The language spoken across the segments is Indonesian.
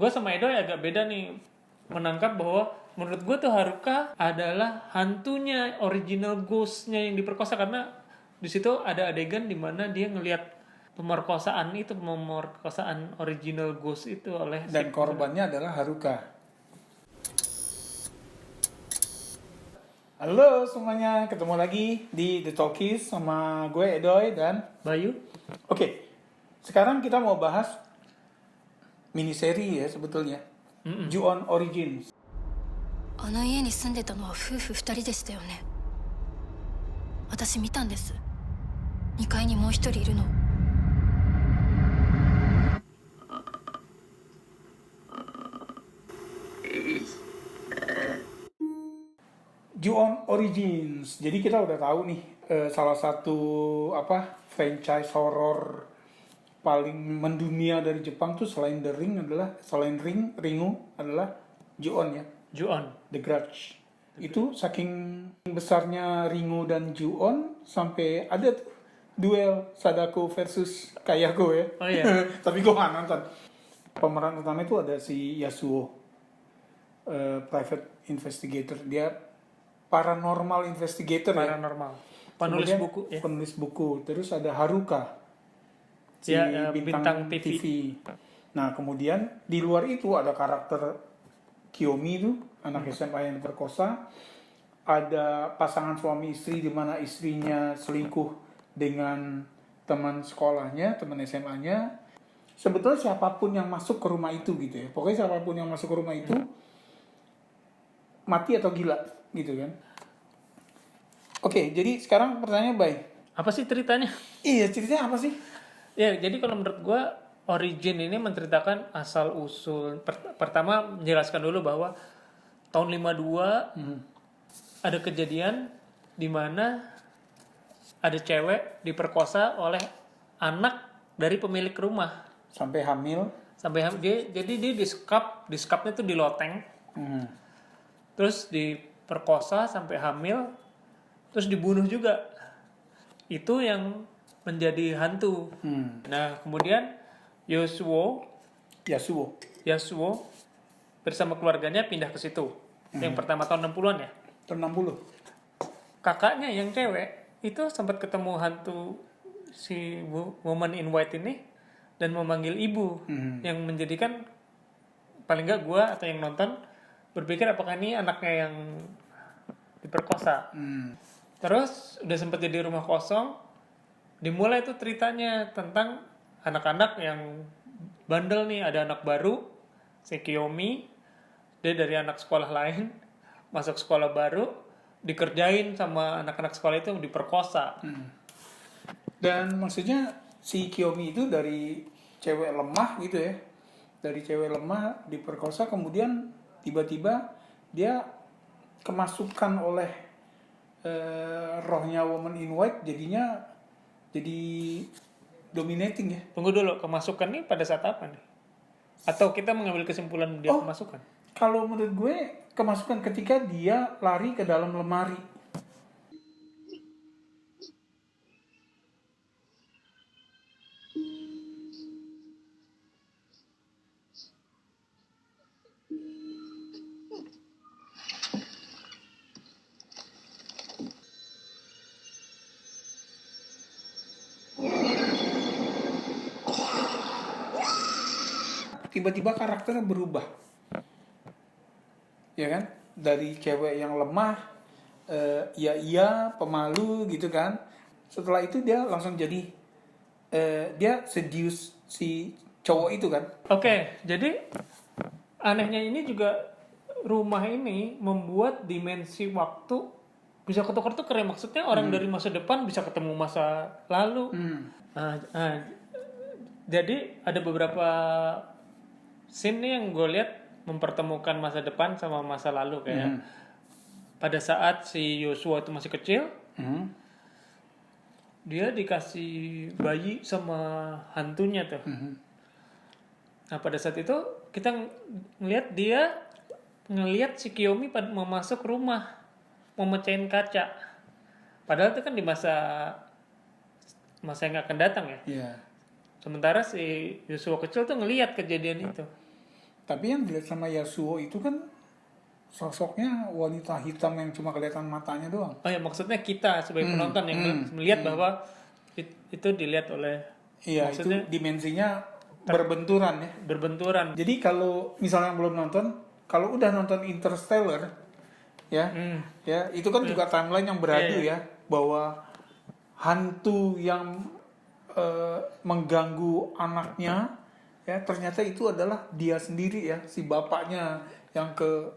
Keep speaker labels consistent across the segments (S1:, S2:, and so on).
S1: gue sama Edo agak beda nih menangkap bahwa menurut gue tuh Haruka adalah hantunya original ghost-nya yang diperkosa, karena di situ ada adegan di mana dia ngelihat pemerkosaan original ghost itu oleh
S2: Dan korbannya adalah Haruka. Halo semuanya, ketemu lagi di The Talkies sama gue Edoy dan
S1: Bayu.
S2: Oke, sekarang kita mau bahas miniseri ya sebetulnya. Ju-on Origins.
S3: あの家に住んでたのは夫婦2人でしたよね。私見たんです。2階にもう一人いるの。
S2: Ju-on Origins. Jadi kita udah tahu nih salah satu franchise horror paling mendunia dari Jepang tuh selain Ringu adalah Ju-on ya.
S1: Ju-on.
S2: The Grudge. Itu saking besarnya Ringu dan Ju-on sampai ada tuh duel Sadako versus Kayako ya.
S1: Oh iya.
S2: Tapi gue gak nonton. Pemeran utama itu ada si Yasuo, private investigator. Dia paranormal investigator ya.
S1: Paranormal. Penulis
S2: Kemudian,
S1: buku ya.
S2: Penulis buku. Terus ada Haruka. Si
S1: bintang TV.
S2: Nah kemudian di luar itu ada karakter Kiyomi itu anak SMA yang diperkosa, ada pasangan suami istri di mana istrinya selingkuh dengan teman sekolahnya, teman SMA-nya. Sebetulnya siapapun yang masuk ke rumah itu gitu ya, pokoknya siapapun yang masuk ke rumah itu mati atau gila gitu kan. Oke, jadi sekarang pertanyaannya baik.
S1: Apa sih ceritanya?
S2: Iya, ceritanya apa sih?
S1: Ya, jadi kalau menurut gue Origin ini menceritakan asal usul. Pertama menjelaskan dulu bahwa tahun 52 ada kejadian di mana ada cewek diperkosa oleh anak dari pemilik rumah
S2: Sampai hamil.
S1: Jadi dia disekapnya tuh di loteng. Terus diperkosa sampai hamil, terus dibunuh juga. Itu yang menjadi hantu. Nah, kemudian Yasuo bersama keluarganya pindah ke situ. Yang pertama tahun 60-an ya?
S2: Tahun 60.
S1: Kakaknya yang cewek itu sempat ketemu hantu si woman in white ini dan memanggil ibu, yang menjadikan paling enggak gua atau yang nonton berpikir apakah ini anaknya yang diperkosa. Terus udah sempat jadi rumah kosong, dimulai tuh ceritanya tentang anak-anak yang bandel nih. Ada anak baru, si Kiyomi, dia dari anak sekolah lain, masuk sekolah baru, dikerjain sama anak-anak sekolah itu, diperkosa.
S2: Dan maksudnya si Kiyomi itu dari cewek lemah gitu ya. Dari cewek lemah diperkosa, kemudian tiba-tiba dia kemasukan oleh rohnya woman in white, jadinya jadi dominating ya.
S1: Tunggu dulu, kemasukan nih pada saat apa nih? Atau kita mengambil kesimpulan dia kemasukan?
S2: Kalau menurut gue kemasukan ketika dia lari ke dalam lemari. Tiba-tiba karakternya berubah, ya kan? Dari cewek yang lemah, iya pemalu gitu kan. Setelah itu dia langsung jadi dia seduce si cowok itu kan.
S1: Oke, jadi anehnya ini juga rumah ini membuat dimensi waktu bisa ketukar tuh keren. Maksudnya orang dari masa depan bisa ketemu masa lalu. Jadi ada beberapa scene nih yang gue lihat mempertemukan masa depan sama masa lalu kayak pada saat si Yosua itu masih kecil, dia dikasih bayi sama hantunya tuh. Nah pada saat itu kita ngelihat si Kiyomi mau masuk rumah, mau mecahin kaca. Padahal itu kan di masa yang akan datang ya.
S2: Iya.
S1: Sementara si Yosua kecil tuh ngelihat kejadian itu.
S2: Tapi yang dilihat sama Yasuo itu kan sosoknya wanita hitam yang cuma kelihatan matanya doang.
S1: Oh ya, maksudnya kita sebagai penonton yang melihat bahwa itu dilihat oleh,
S2: Iya,
S1: maksudnya
S2: itu dimensinya berbenturan ya.
S1: berbenturan.
S2: Jadi kalau misalnya yang belum nonton, kalau udah nonton Interstellar, ya, ya itu kan juga timeline yang beradu ya, bahwa hantu yang mengganggu anaknya, ya ternyata itu adalah dia sendiri ya, si bapaknya yang ke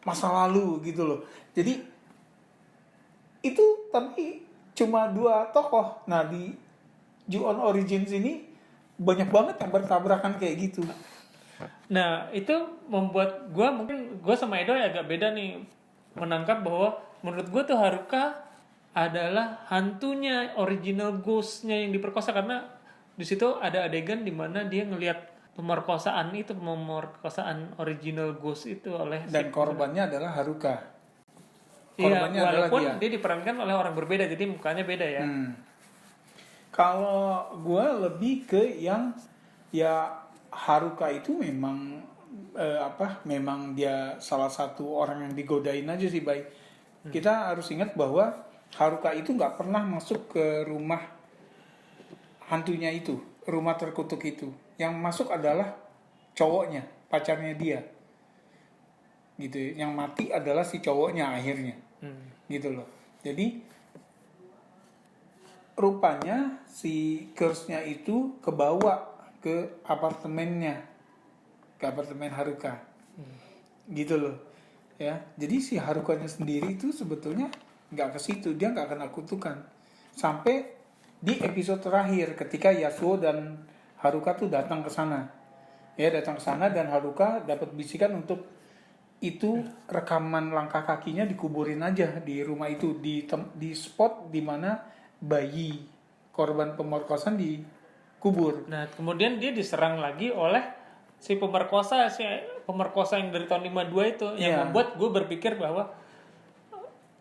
S2: masa lalu gitu loh. Jadi itu tapi cuma 2 tokoh. Nah di Ju-on Origins ini banyak banget yang bertabrakan kayak gitu.
S1: Nah, itu membuat gue sama Edo agak beda nih, menangkap bahwa menurut gue tuh Haruka adalah hantunya, original ghost-nya yang diperkosa, karena di situ ada adegan di mana dia ngelihat pemerkosaan original ghost itu oleh
S2: Dan korbannya adalah Haruka.
S1: Iya,
S2: Korbannya adalah
S1: walaupun
S2: dia.
S1: dia diperankan oleh orang berbeda, jadi mukanya beda ya.
S2: Kalau gue lebih ke yang ya Haruka itu memang memang dia salah satu orang yang digodain aja sih, Bay. Kita harus ingat bahwa Haruka itu nggak pernah masuk ke rumah hantunya itu, rumah terkutuk itu. Yang masuk adalah cowoknya, pacarnya dia. Gitu. Yang mati adalah si cowoknya akhirnya. Gitu loh. Jadi rupanya si curse-nya itu kebawa ke apartemennya, ke apartemen Haruka. Gitu loh. Ya, jadi si Harukanya sendiri itu sebetulnya nggak ke situ, dia nggak kena kutukan sampai di episode terakhir ketika Yasuo dan Haruka tuh datang ke sana, ya datang ke sana dan Haruka dapat bisikan untuk itu rekaman langkah kakinya dikuburin aja di rumah itu, di spot di mana bayi korban pemerkosaan dikubur.
S1: Nah, kemudian dia diserang lagi oleh si pemerkosa yang dari tahun 52 itu, yang membuat gue berpikir bahwa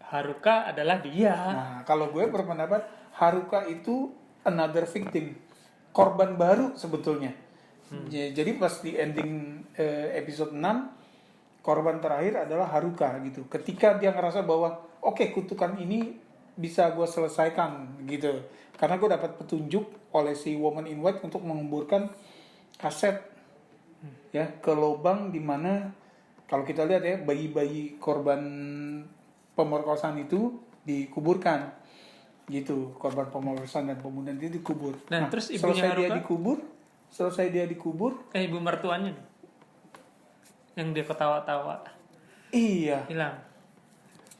S1: Haruka adalah dia.
S2: Nah, kalau gue berpendapat Haruka itu another victim, korban baru sebetulnya. Jadi pas di ending episode 6, korban terakhir adalah Haruka gitu. Ketika dia ngerasa bahwa oke, kutukan ini bisa gue selesaikan gitu. Karena gue dapat petunjuk oleh si Woman in White untuk menguburkan kaset ya ke lubang di mana kalau kita lihat ya bayi-bayi korban pemerkosaan itu dikuburkan gitu, korban pemerkosaan dan pembunuhan itu dikubur.
S1: Nah, terus ibunya
S2: selesai dia dikubur
S1: ibu mertuanya yang dia ketawa-tawa hilang.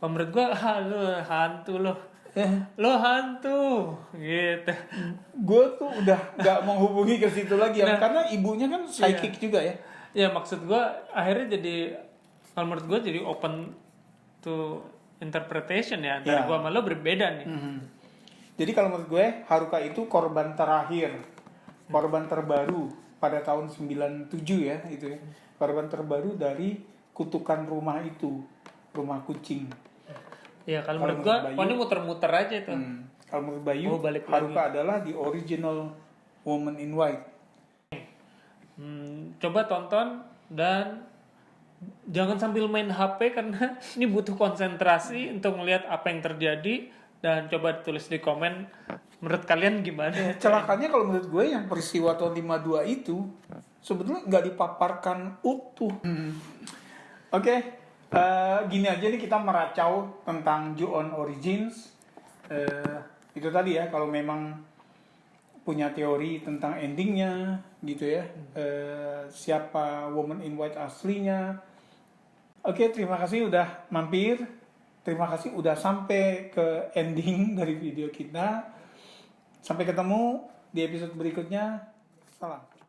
S1: Menurut gua lo hantu lo hantu gitu.
S2: Gue tuh udah nggak menghubungi ke situ lagi ya, karena ibunya kan psychic juga ya.
S1: Ya maksud gua akhirnya jadi, kalau menurut gua jadi open to interpretation ya, antara gua sama lo berbeda nih.
S2: Jadi kalau menurut gue Haruka itu korban terakhir, korban terbaru pada tahun 97 ya itu ya, korban terbaru dari kutukan rumah itu, rumah kucing.
S1: Ya kalau menurut gua ini muter-muter aja itu.
S2: Kalau menurut Bayu Haruka adalah the original Woman in White.
S1: Coba tonton dan jangan sambil main HP karena ini butuh konsentrasi untuk melihat apa yang terjadi, dan coba tulis di komen menurut kalian gimana.
S2: Celakanya kalau menurut gue yang peristiwa tahun 52 itu sebetulnya nggak dipaparkan utuh. Oke, gini aja nih kita meracau tentang Ju-on Origins. Itu tadi ya, kalau memang punya teori tentang endingnya gitu ya, siapa Woman in White aslinya. Oke, terima kasih udah mampir. Terima kasih udah sampai ke ending dari video kita. Sampai ketemu di episode berikutnya. Salam.